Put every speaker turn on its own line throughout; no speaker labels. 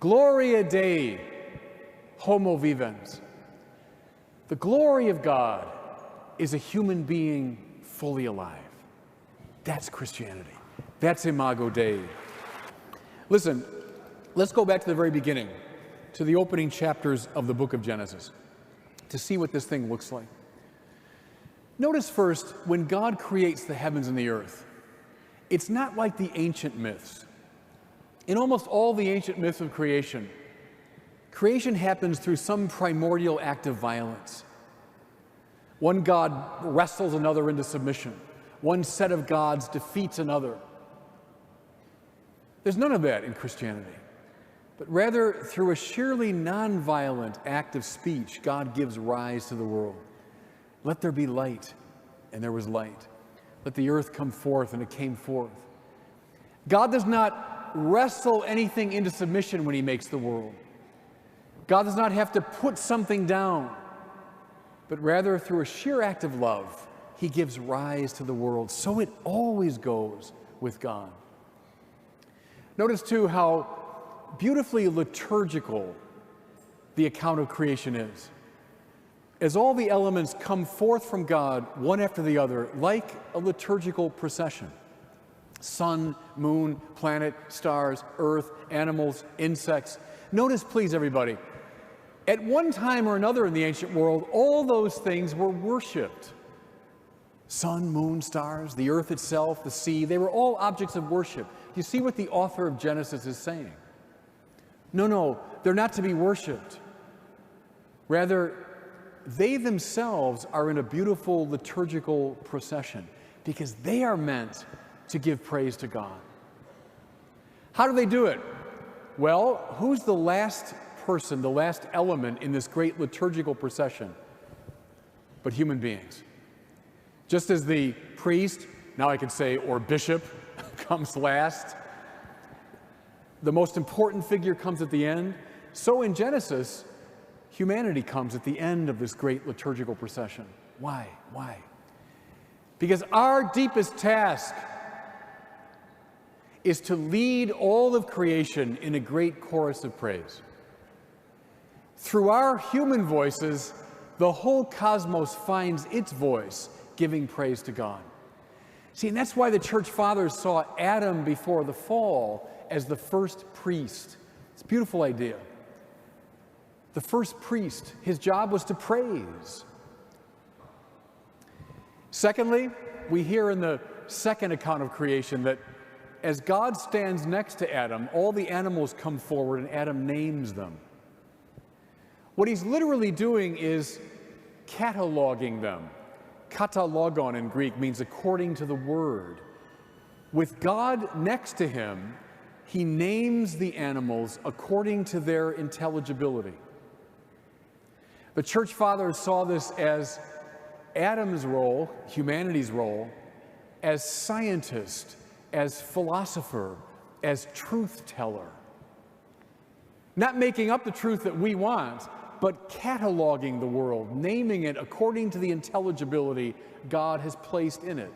Gloria Dei, homo vivens. The glory of God is a human being fully alive. That's Christianity. That's Imago Dei. Listen, let's go back to the very beginning, to the opening chapters of the book of Genesis, to see what this thing looks like. Notice first, when God creates the heavens and the earth, it's not like the ancient myths. In almost all the ancient myths of creation, creation happens through some primordial act of violence. One god wrestles another into submission. One set of gods defeats another. There's none of that in Christianity. But rather, through a sheerly nonviolent act of speech, God gives rise to the world. Let there be light, and there was light. Let the earth come forth, and it came forth. God does not wrestle anything into submission when he makes the world. God does not have to put something down, but rather through a sheer act of love, he gives rise to the world. So it always goes with God. Notice too how beautifully liturgical the account of creation is. As all the elements come forth from God, one after the other, like a liturgical procession. Sun, moon, planet, stars, earth, animals, insects. Notice, please, everybody, at one time or another in the ancient world, all those things were worshipped. Sun, moon, stars, the earth itself, the sea, they were all objects of worship. You see what the author of Genesis is saying? No, they're not to be worshipped. Rather, they themselves are in a beautiful liturgical procession because they are meant to give praise to God. How do they do it? Well, who's the last person, the last element in this great liturgical procession? But human beings. Just as the priest, now I can say, or bishop, comes last, the most important figure comes at the end, so in Genesis, humanity comes at the end of this great liturgical procession. Why? Why? Because our deepest task is to lead all of creation in a great chorus of praise. Through our human voices, the whole cosmos finds its voice giving praise to God. See, and that's why the church fathers saw Adam before the fall as the first priest. It's a beautiful idea. The first priest, his job was to praise. Secondly, we hear in the second account of creation that as God stands next to Adam, all the animals come forward and Adam names them. What he's literally doing is cataloging them. Katalogon in Greek means according to the word. With God next to him, he names the animals according to their intelligibility. The church fathers saw this as Adam's role, humanity's role, as scientist, as philosopher, as truth teller. Not making up the truth that we want, but cataloging the world, naming it according to the intelligibility God has placed in it.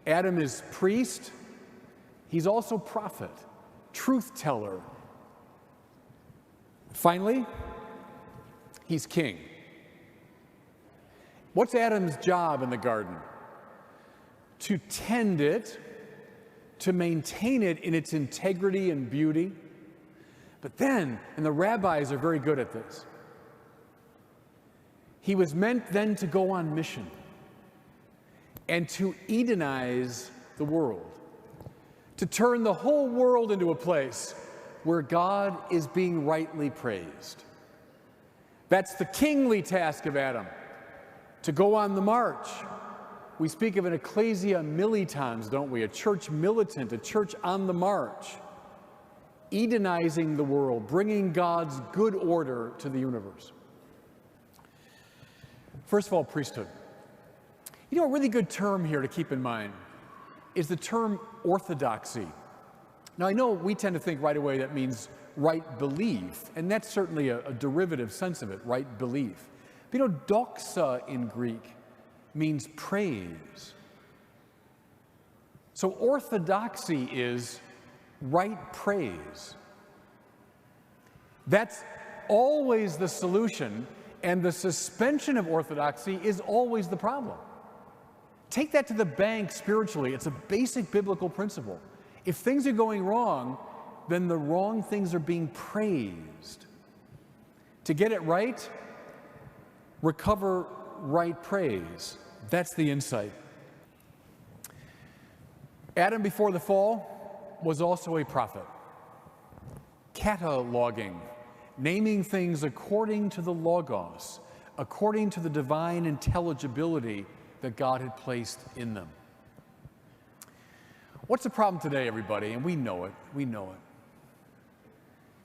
Adam is priest, he's also prophet, truth teller. Finally, he's king. What's Adam's job in the garden? To tend it, to maintain it in its integrity and beauty. But then, and the rabbis are very good at this, he was meant then to go on mission and to Edenize the world, to turn the whole world into a place where God is being rightly praised. That's the kingly task of Adam, to go on the march. We speak of an ecclesia militans, don't we? A church militant, a church on the march, Edenizing the world, bringing God's good order to the universe. First of all, priesthood. You know, a really good term here to keep in mind is the term orthodoxy. Now, I know we tend to think right away that means right belief, and that's certainly a derivative sense of it, right belief. But you know, doxa in Greek means praise. So orthodoxy is right praise. That's always the solution, and the suspension of orthodoxy is always the problem. Take that to the bank spiritually. It's a basic biblical principle. If things are going wrong, then the wrong things are being praised. To get it right, recover right praise. That's the insight. Adam before the fall was also a prophet. Cataloging, naming things according to the Logos, according to the divine intelligibility that God had placed in them. What's the problem today, everybody? And we know it,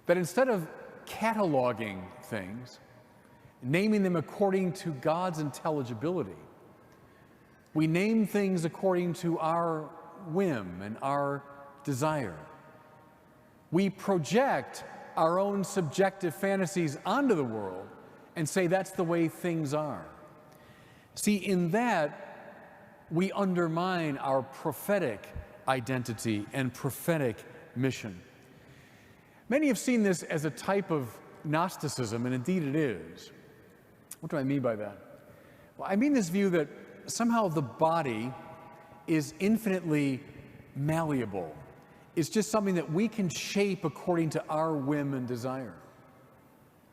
that instead of cataloging things, naming them according to God's intelligibility, we name things according to our whim and our desire. We project our own subjective fantasies onto the world and say that's the way things are. See, in that, we undermine our prophetic identity and prophetic mission. Many have seen this as a type of Gnosticism, and indeed it is. What do I mean by that? Well, I mean this view that somehow the body is infinitely malleable. It's just something that we can shape according to our whim and desire.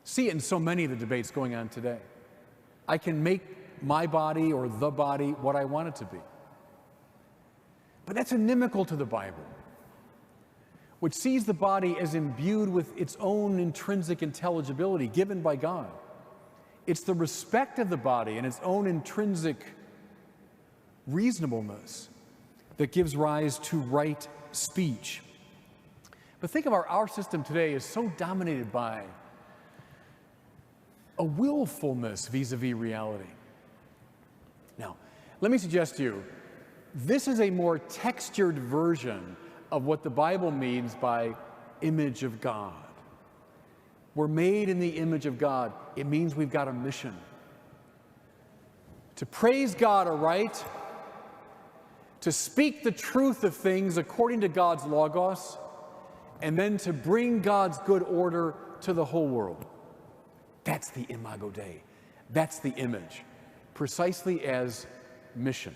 See it in so many of the debates going on today. I can make my body or the body what I want it to be. But that's inimical to the Bible, which sees the body as imbued with its own intrinsic intelligibility given by God. It's the respect of the body and its own intrinsic reasonableness that gives rise to right speech. But think of our system today is so dominated by a willfulness vis-a-vis reality. Now, let me suggest to you, this is a more textured version of what the Bible means by image of God. We're made in the image of God. It means we've got a mission. To praise God aright, to speak the truth of things according to God's Logos, and then to bring God's good order to the whole world. That's the Imago Dei. That's the image, precisely as mission.